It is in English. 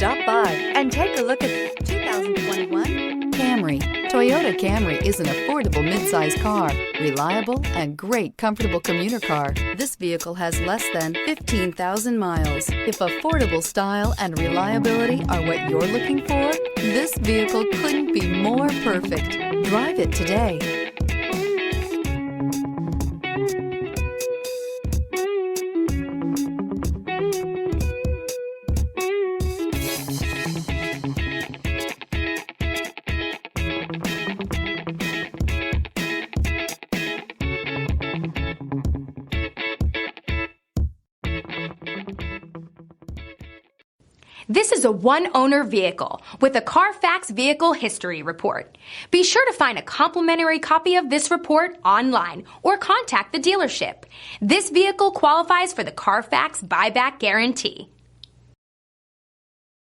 Stop by and take a look at 2021 Camry. Toyota Camry is an affordable midsize car, reliable and great comfortable commuter car. This vehicle has less than 15,000 miles. If affordable style and reliability are what you're looking for, this vehicle couldn't be more perfect. Drive it today. This is a one-owner vehicle with a Carfax Vehicle History Report. Be sure to find a complimentary copy of this report online or contact the dealership. This vehicle qualifies for the Carfax Buyback Guarantee.